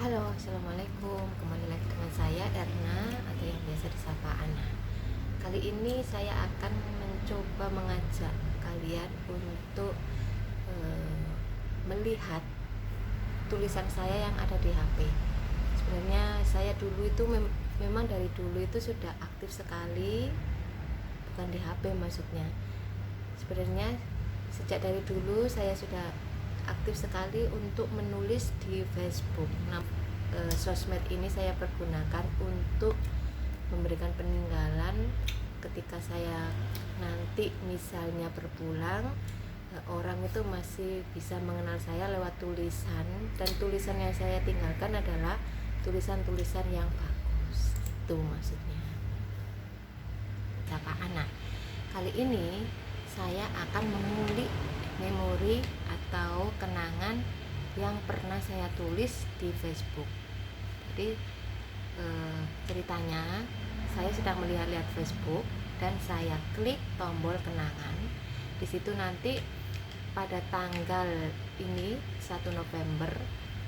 Halo, assalamualaikum. Kembali lagi dengan saya Erna atau yang biasa disapa Ana. Kali ini saya akan mencoba mengajak kalian untuk melihat tulisan saya yang ada di HP. Sebenarnya saya dulu itu memang dari dulu itu sudah aktif sekali, bukan di HP maksudnya. Sebenarnya sejak dari dulu saya sudah aktif sekali untuk menulis di Facebook. Nah, sosmed ini saya pergunakan untuk memberikan peninggalan ketika saya nanti misalnya berpulang, orang itu masih bisa mengenal saya lewat tulisan, dan tulisan yang saya tinggalkan adalah tulisan-tulisan yang bagus. Itu maksudnya. Bapak anak, kali ini saya akan mengulik memori atau kenangan yang pernah saya tulis di Facebook. Jadi ceritanya, saya sedang melihat-lihat Facebook dan saya klik tombol kenangan. Di situ nanti pada tanggal ini 1 November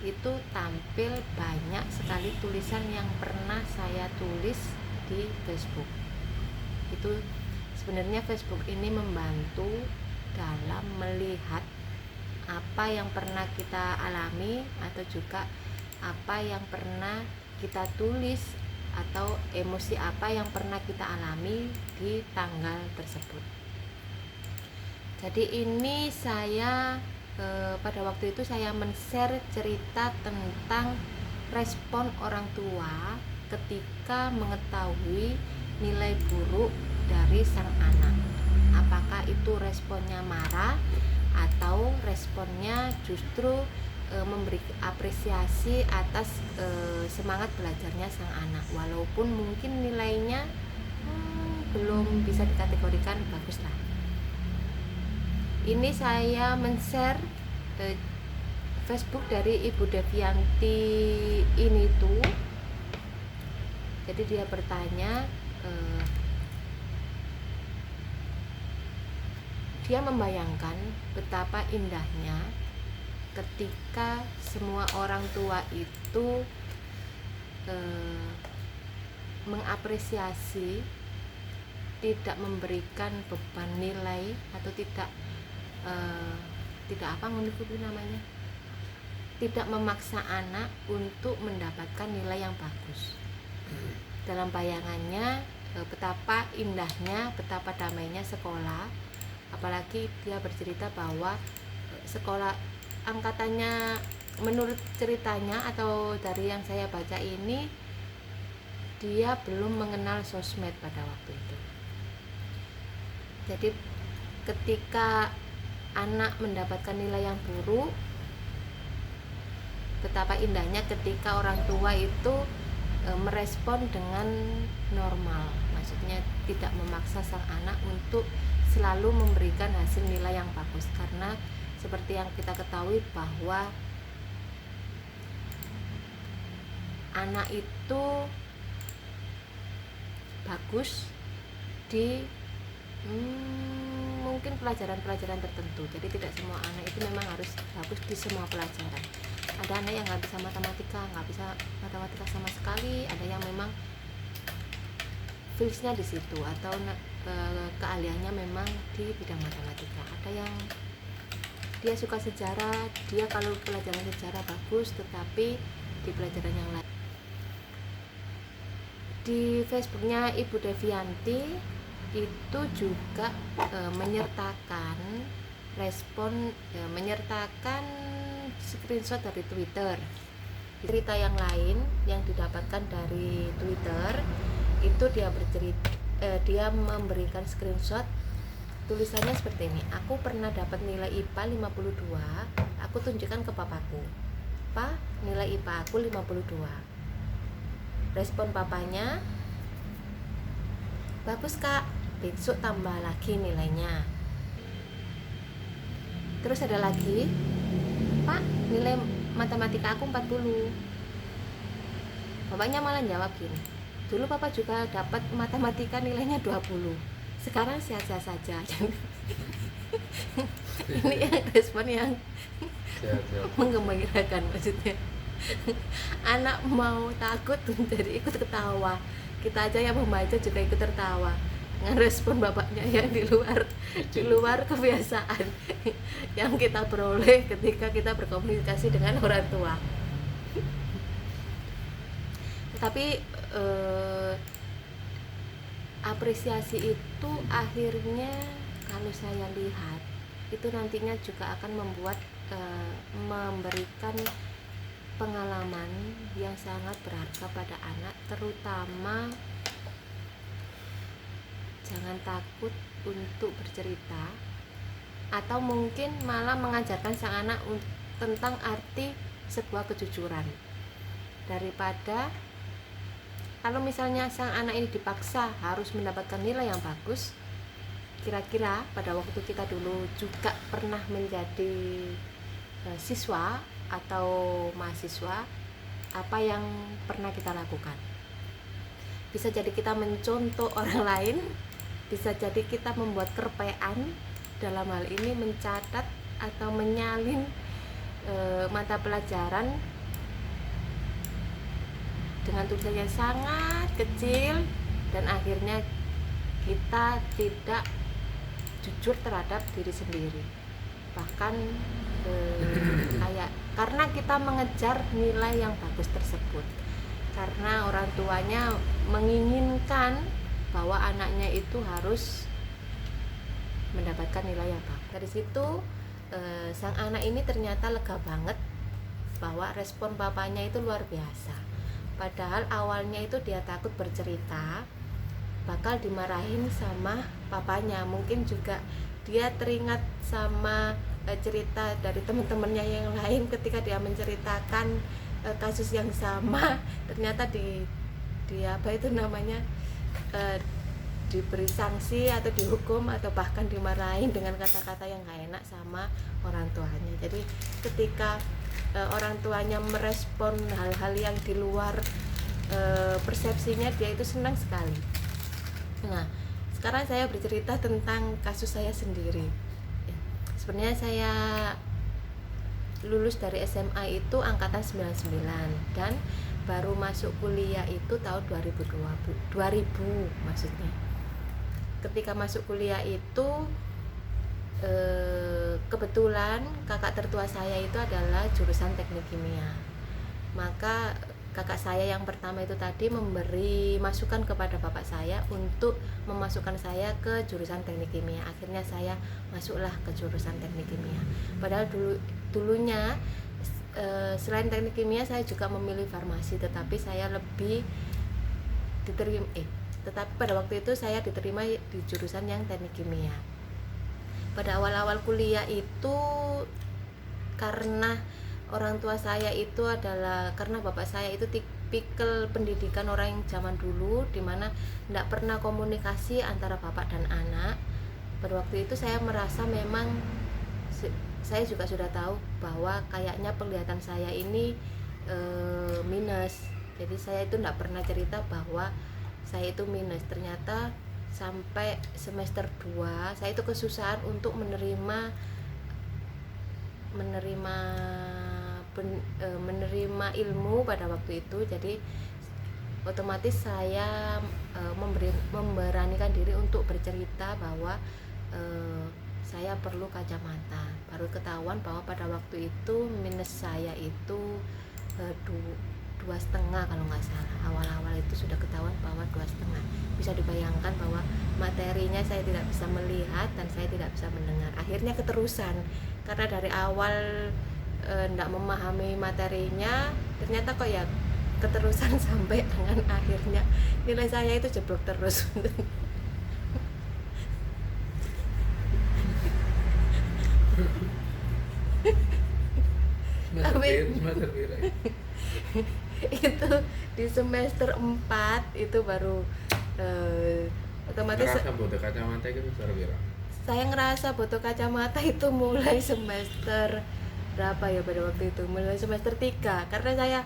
itu tampil banyak sekali tulisan yang pernah saya tulis di Facebook. Itu sebenarnya Facebook ini membantu dalam melihat apa yang pernah kita alami atau juga apa yang pernah kita tulis atau emosi apa yang pernah kita alami di tanggal tersebut. Jadi ini saya pada waktu itu saya men-share cerita tentang respon orang tua ketika mengetahui nilai buruk dari sang anak. Apakah itu responnya marah atau responnya justru memberi apresiasi atas semangat belajarnya sang anak, walaupun mungkin nilainya belum bisa dikategorikan bagus lah. Ini saya men-share Facebook dari Ibu Devianti ini tuh. Jadi dia bertanya, dia membayangkan betapa indahnya ketika semua orang tua itu mengapresiasi, tidak memberikan beban nilai atau tidak tidak memaksa anak untuk mendapatkan nilai yang bagus. Dalam bayangannya betapa indahnya, betapa damainya sekolah. Apalagi dia bercerita bahwa sekolah angkatannya, menurut ceritanya atau dari yang saya baca ini, dia belum mengenal sosmed pada waktu itu. Jadi ketika anak mendapatkan nilai yang buruk, betapa indahnya ketika orang tua itu merespon dengan normal. Maksudnya tidak memaksa sang anak untuk selalu memberikan hasil nilai yang bagus, karena seperti yang kita ketahui bahwa anak itu bagus di mungkin pelajaran-pelajaran tertentu. Jadi tidak semua anak itu memang harus bagus di semua pelajaran. Ada anak yang nggak bisa matematika sama sekali, ada yang memang fieldnya di situ atau keahliannya memang di bidang matematika. Ada yang dia suka sejarah, dia kalau pelajaran sejarah bagus, tetapi di pelajaran yang lain. Di Facebooknya Ibu Devianti itu juga menyertakan respon, menyertakan screenshot dari Twitter. Cerita yang lain yang didapatkan dari Twitter itu dia memberikan screenshot, tulisannya seperti ini: aku pernah dapat nilai IPA 52, aku tunjukkan ke papaku, "Pa, nilai IPA aku 52." Respon papanya, "Bagus kak, besok tambah lagi nilainya." Terus ada lagi, "Pak, nilai matematika aku 40." Bapaknya malah jawab gini, "Dulu papa juga dapat matematika nilainya 20, sekarang sehat-sehat saja." Ini yang respon yang menggembirakan maksudnya. Anak mau takut jadi ikut ketawa, kita aja yang membaca juga ikut tertawa ngerespon bapaknya yang di luar kebiasaan yang kita peroleh ketika kita berkomunikasi dengan orang tua. Tapi apresiasi itu akhirnya kalau saya lihat itu nantinya juga akan membuat memberikan pengalaman yang sangat berharga pada anak, terutama jangan takut untuk bercerita, atau mungkin malah mengajarkan sang anak tentang arti sebuah kejujuran. Daripada kalau misalnya sang anak ini dipaksa harus mendapatkan nilai yang bagus, kira-kira pada waktu kita dulu juga pernah menjadi siswa atau mahasiswa, apa yang pernah kita lakukan? Bisa jadi kita mencontoh orang lain, bisa jadi kita membuat kerpean, dalam hal ini mencatat atau menyalin mata pelajaran dengan tulisan yang sangat kecil, dan akhirnya kita tidak jujur terhadap diri sendiri. Bahkan kayak karena kita mengejar nilai yang bagus tersebut, karena orang tuanya menginginkan bahwa anaknya itu harus mendapatkan nilai yang bagus. Dari situ sang anak ini ternyata lega banget bahwa respon papanya itu luar biasa. Padahal awalnya itu dia takut bercerita, bakal dimarahin sama papanya. Mungkin juga dia teringat sama cerita dari teman-temannya yang lain ketika dia menceritakan kasus yang sama, ternyata di apa itu namanya diberi sanksi atau dihukum atau bahkan dimarahin dengan kata-kata yang gak enak sama orang tuanya. Jadi ketika orang tuanya merespon hal-hal yang di luar persepsinya, dia itu senang sekali. Nah, sekarang saya bercerita tentang kasus saya sendiri. Sebenarnya saya lulus dari SMA itu angkatan 99 dan baru masuk kuliah itu tahun 2000 maksudnya. Ketika masuk kuliah itu kebetulan kakak tertua saya itu adalah jurusan teknik kimia. Maka kakak saya yang pertama itu tadi memberi masukan kepada bapak saya untuk memasukkan saya ke jurusan teknik kimia. Akhirnya saya masuklah ke jurusan teknik kimia. Padahal dulunya selain teknik kimia saya juga memilih farmasi, tetapi saya lebih diterima tetapi pada waktu itu saya diterima di jurusan yang teknik kimia. Pada awal-awal kuliah itu karena orang tua saya itu adalah, karena bapak saya itu tipikal pendidikan orang yang zaman dulu, dimana tidak pernah komunikasi antara bapak dan anak. Pada waktu itu saya merasa memang saya juga sudah tahu bahwa kayaknya penglihatan saya ini minus. Jadi saya itu tidak pernah cerita bahwa saya itu minus. Ternyata sampai semester 2 saya itu kesusahan untuk menerima ilmu pada waktu itu. Jadi otomatis saya memberanikan diri untuk bercerita bahwa saya perlu kacamata. Baru ketahuan bahwa pada waktu itu minus saya itu 2,5 kalau nggak salah. Awal-awal itu sudah ketahuan bahwa 2,5. Bisa dibayangkan bahwa materinya saya tidak bisa melihat dan saya tidak bisa mendengar. Akhirnya keterusan, karena dari awal tidak memahami materinya, ternyata kok ya keterusan sampai dengan akhirnya nilai saya itu jeblok terus. Itu di semester 4 itu baru otomatis saya ngerasa butuh kacamata itu mulai semester berapa ya pada waktu itu, mulai semester 3, karena saya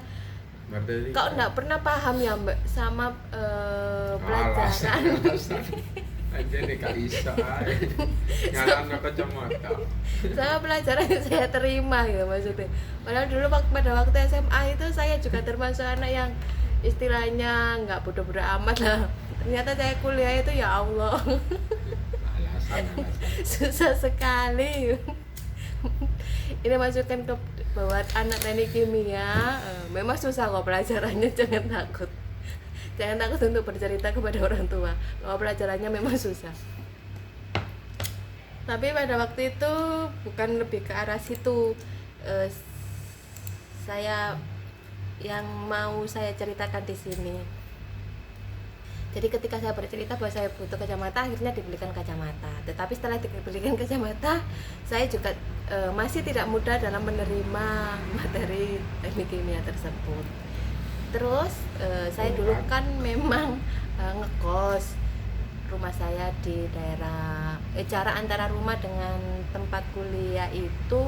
kok enggak pernah paham ya Mbak sama pelajaran aja nih Kak Isa nyalano kacamata. Sama pelajaran yang saya terima gitu maksudnya. Padahal dulu pada waktu SMA itu saya juga termasuk anak yang istilahnya nggak bodoh-bodoh amat lah. Ternyata saya kuliah itu ya Allah Alasan. susah sekali. Ini masukkan ke buat anak teknik kimia, memang susah kok pelajarannya, jangan takut. Jangan takut untuk bercerita kepada orang tua bahwa pelajarannya memang susah. Tapi pada waktu itu bukan lebih ke arah situ. Saya yang mau saya ceritakan di sini. Jadi ketika saya bercerita bahwa saya butuh kacamata, akhirnya dibelikan kacamata. Tetapi setelah dibelikan kacamata, saya juga masih tidak mudah dalam menerima materi teknik kimia tersebut. Terus saya dulu kan memang ngekos. Rumah saya di daerah jarak antara rumah dengan tempat kuliah itu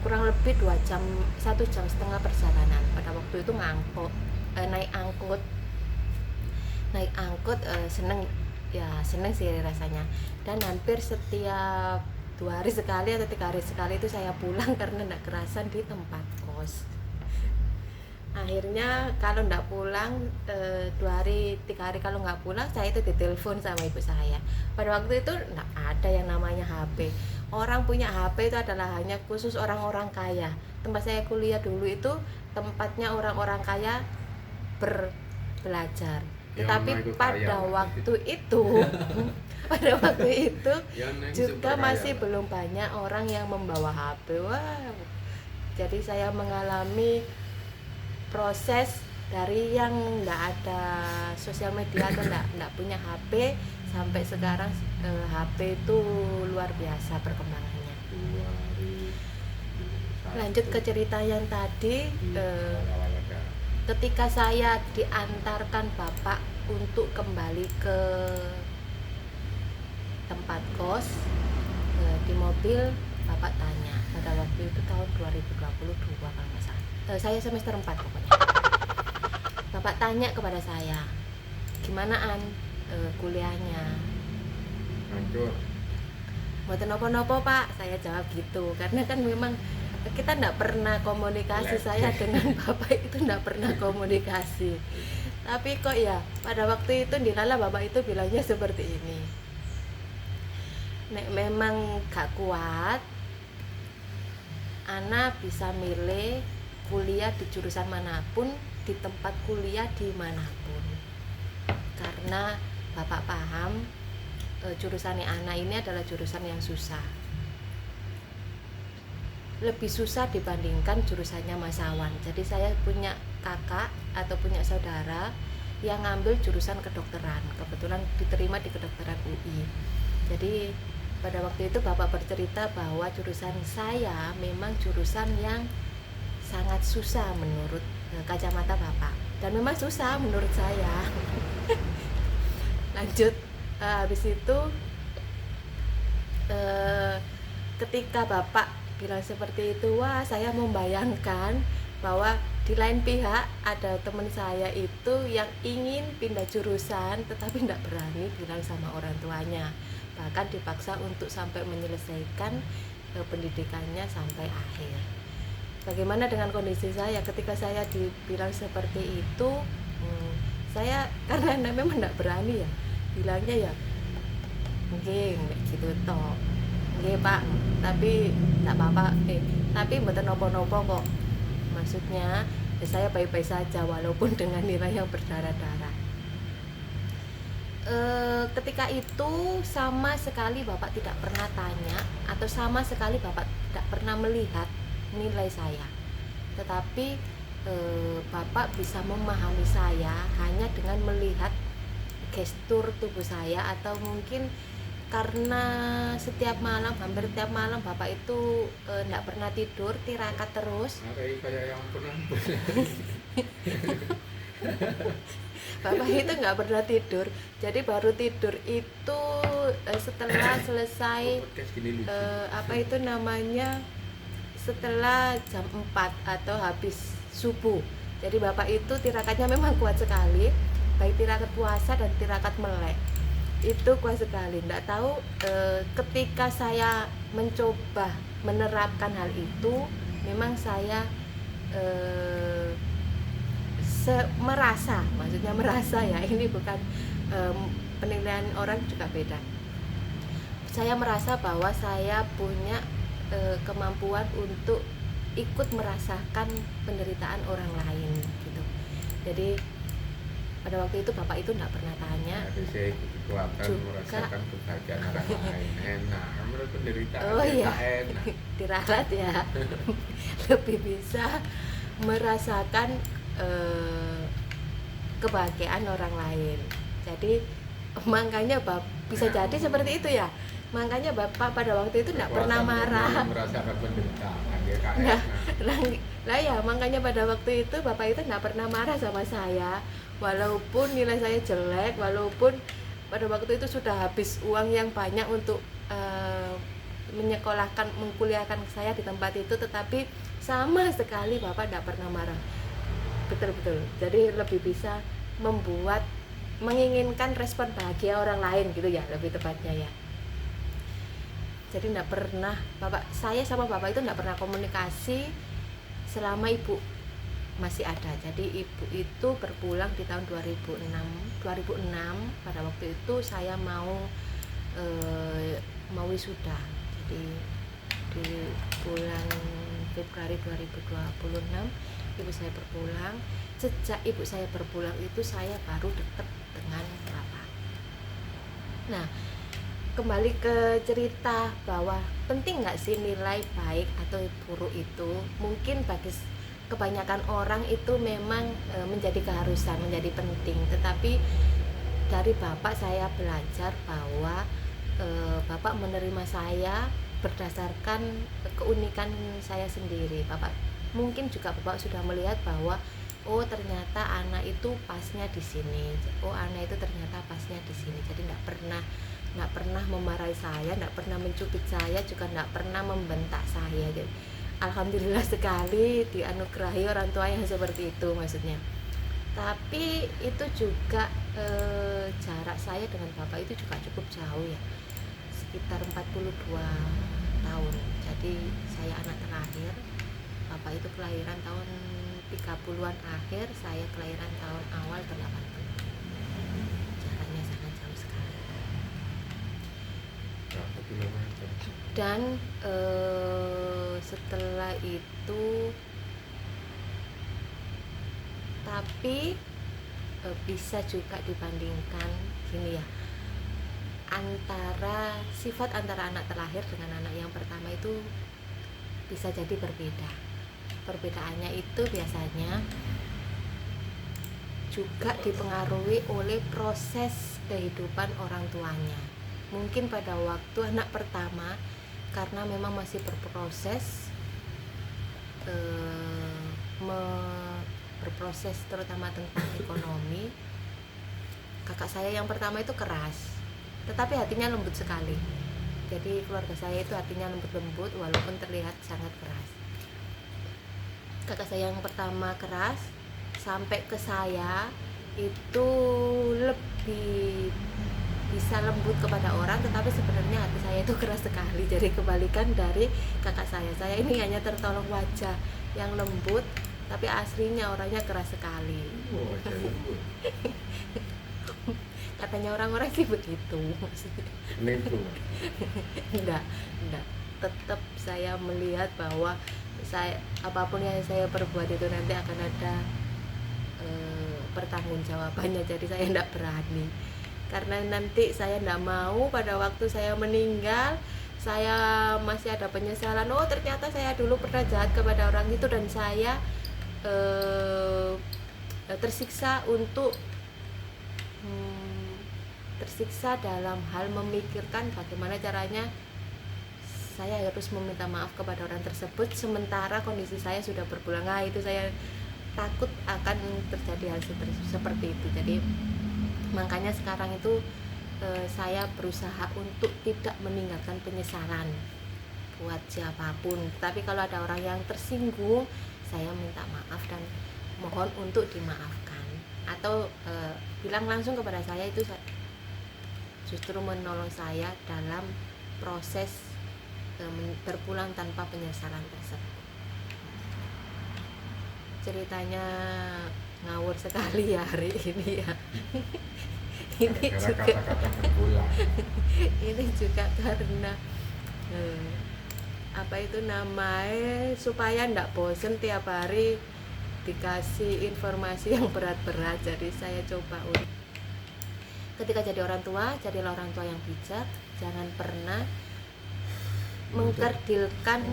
kurang lebih 2 jam, 1,5 jam perjalanan. Pada waktu itu naik angkut seneng sih rasanya, dan hampir setiap 2 hari sekali atau 3 hari sekali itu saya pulang karena tidak kerasan di tempat kos. Akhirnya kalau tidak pulang 2 hari 3 hari kalau nggak pulang, saya itu ditelepon sama ibu saya. Pada waktu itu tidak ada yang namanya HP. Orang punya HP itu adalah hanya khusus orang-orang kaya. Tempat saya kuliah dulu itu tempatnya orang-orang kaya belajar. Tetapi pada waktu itu juga masih belum banyak orang yang membawa HP. Wah, jadi saya mengalami proses dari yang enggak ada sosial media atau enggak punya HP sampai sekarang HP itu luar biasa perkembangannya. Lanjut ke cerita yang tadi, ketika saya diantarkan bapak untuk kembali ke tempat kos, di mobil bapak tanya, pada waktu itu tahun 2022 kalau nggak salah, saya semester 4 pokoknya. Bapak tanya kepada saya, gimana kuliahnya? Hancur. Mboten nopo-nopo Pak, saya jawab gitu, karena kan memang kita tidak pernah komunikasi. Saya dengan bapak itu tidak pernah komunikasi. Tapi kok ya pada waktu itu dilala bapak itu bilangnya seperti ini, nek memang gak kuat, Ana bisa milih kuliah di jurusan manapun, di tempat kuliah dimanapun, karena bapak paham jurusannya Ana ini adalah jurusan yang susah, lebih susah dibandingkan jurusannya Mas Awan. Jadi saya punya kakak atau punya saudara yang ngambil jurusan kedokteran, kebetulan diterima di kedokteran UI. Jadi pada waktu itu bapak bercerita bahwa jurusan saya memang jurusan yang sangat susah menurut kacamata bapak, dan memang susah menurut saya. Lanjut, habis itu ketika bapak bilang seperti itu, wah saya membayangkan bahwa di lain pihak ada teman saya itu yang ingin pindah jurusan tetapi tidak berani bilang sama orang tuanya, bahkan dipaksa untuk sampai menyelesaikan pendidikannya sampai akhir. Bagaimana dengan kondisi saya ketika saya dibilang seperti itu? Saya karena memang tidak berani ya bilangnya, ya mungkin gitu toh, nggih Pak, tapi tak apa-apa, tapi mboten nopo-nopo kok. Maksudnya ya saya baik-baik saja walaupun dengan nilai yang berdarah-darah. Ketika itu sama sekali bapak tidak pernah tanya, atau sama sekali bapak tidak pernah melihat nilai saya, tetapi bapak bisa memahami saya hanya dengan melihat gestur tubuh saya, atau mungkin karena hampir setiap malam bapak itu tidak pernah tidur, tirakat terus. Kayak yang pernah. Bapak itu nggak pernah tidur, jadi baru tidur itu setelah selesai setelah jam 4 atau habis subuh. Jadi bapak itu tirakatnya memang kuat sekali, baik tirakat puasa dan tirakat melek. itu kuat sekali. Nggak tahu ketika saya mencoba menerapkan hal itu, memang saya eh, maksudnya merasa ya, ini bukan penilaian orang juga beda. Saya merasa bahwa saya punya kemampuan untuk ikut merasakan penderitaan orang lain gitu. Jadi pada waktu itu bapak itu tidak pernah tanya. Jadi saya kekuatan merasakan kebahagiaan orang lain. Enak, menurut penderitaan Oh iya, enak. diralat ya. Lebih bisa merasakan kebahagiaan orang lain. Jadi makanya bisa jadi seperti itu ya. Makanya bapak pada waktu itu tidak pernah marah. Merasakan penderitaan ya Kak. Nah ya, makanya pada waktu itu bapak itu tidak pernah marah sama saya, walaupun nilai saya jelek, walaupun pada waktu itu sudah habis uang yang banyak untuk mengkuliahkan saya di tempat itu, tetapi sama sekali bapak tidak pernah marah. Betul-betul. Jadi lebih bisa menginginkan respon bahagia orang lain gitu ya, lebih tepatnya ya. Jadi tidak pernah saya sama bapak itu tidak pernah komunikasi selama ibu masih ada. Jadi ibu itu berpulang di tahun 2006 pada waktu itu saya mau wisuda. Jadi di bulan Februari 2026 ibu saya berpulang. Sejak ibu saya berpulang itu saya baru dekat dengan bapak. Nah, kembali ke cerita bahwa penting nggak sih nilai baik atau buruk itu, mungkin bagi kebanyakan orang itu memang menjadi keharusan, menjadi penting. Tetapi dari bapak saya belajar bahwa bapak menerima saya berdasarkan keunikan saya sendiri. Bapak mungkin juga bapak sudah melihat bahwa oh ternyata anak itu pasnya di sini, oh anak itu ternyata pasnya di sini. Jadi nggak pernah memarahi saya, tidak pernah mencubit saya, juga tidak pernah membentak saya. Jadi, alhamdulillah sekali dianugerahi orang tua yang seperti itu maksudnya. Tapi itu juga jarak saya dengan bapak itu juga cukup jauh ya, sekitar 42 tahun. Jadi saya anak terakhir, bapak itu kelahiran tahun 30-an akhir, saya kelahiran tahun awal 80. Jaraknya sangat jauh sekali. Dan setelah itu tapi bisa juga dibandingkan gini ya, sifat antara anak terakhir dengan anak yang pertama itu bisa jadi berbeda. Perbedaannya itu biasanya juga dipengaruhi oleh proses kehidupan orang tuanya. Mungkin pada waktu anak pertama karena memang masih berproses berproses terutama tentang ekonomi. Kakak saya yang pertama itu keras, tetapi hatinya lembut sekali. Jadi keluarga saya itu hatinya lembut-lembut walaupun terlihat sangat keras. Kakak saya yang pertama keras, sampai ke saya itu lebih bisa lembut kepada orang, tetapi sebenarnya hati saya itu keras sekali. Jadi kebalikan dari kakak saya ini hanya tertolong wajah yang lembut, tapi aslinya orangnya keras sekali. Katanya orang-orang sih begitu. Enggak. Tetap saya melihat bahwa apapun yang saya perbuat itu nanti akan ada pertanggungjawabannya. Jadi saya enggak berani, karena nanti saya enggak mau pada waktu saya meninggal saya masih ada penyesalan, oh ternyata saya dulu pernah jahat kepada orang itu, dan saya tersiksa dalam hal memikirkan bagaimana caranya saya harus meminta maaf kepada orang tersebut sementara kondisi saya sudah berpulang. Nah, itu saya takut akan terjadi hal seperti itu. Jadi makanya sekarang itu saya berusaha untuk tidak meninggalkan penyesalan buat siapapun. Tapi kalau ada orang yang tersinggung, saya minta maaf dan mohon untuk dimaafkan, atau bilang langsung kepada saya, itu justru menolong saya dalam proses berpulang tanpa penyesalan tersebut. Ceritanya ngawur sekali ya hari ini ya. Ini juga kata-kata berpulang. ini juga karena apa itu namanya, supaya ndak bosen tiap hari dikasih informasi yang berat-berat. Jadi saya coba ketika jadi orang tua, jadilah orang tua yang bijak. Jangan pernah mengkerdilkan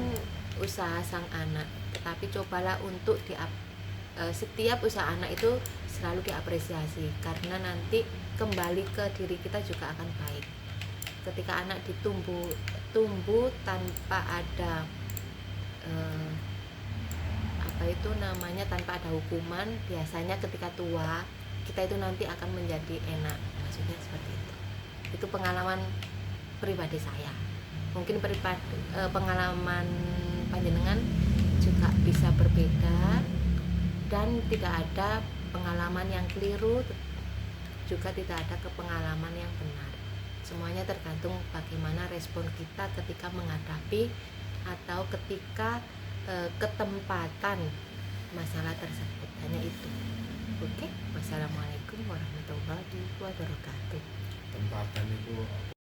usaha sang anak, tetapi cobalah untuk setiap usaha anak itu selalu diapresiasi, karena nanti kembali ke diri kita juga akan baik. Ketika anak tumbuh tanpa ada tanpa ada hukuman, biasanya ketika tua kita itu nanti akan menjadi enak, maksudnya seperti itu pengalaman pribadi saya. Mungkin pengalaman panjenengan juga bisa berbeda, dan tidak ada pengalaman yang keliru, juga tidak ada pengalaman yang benar. Semuanya tergantung bagaimana respon kita ketika menghadapi atau ketika ketempatan masalah tersebut. Hanya itu. Oke, wassalamualaikum warahmatullahi wabarakatuh. Tempatan itu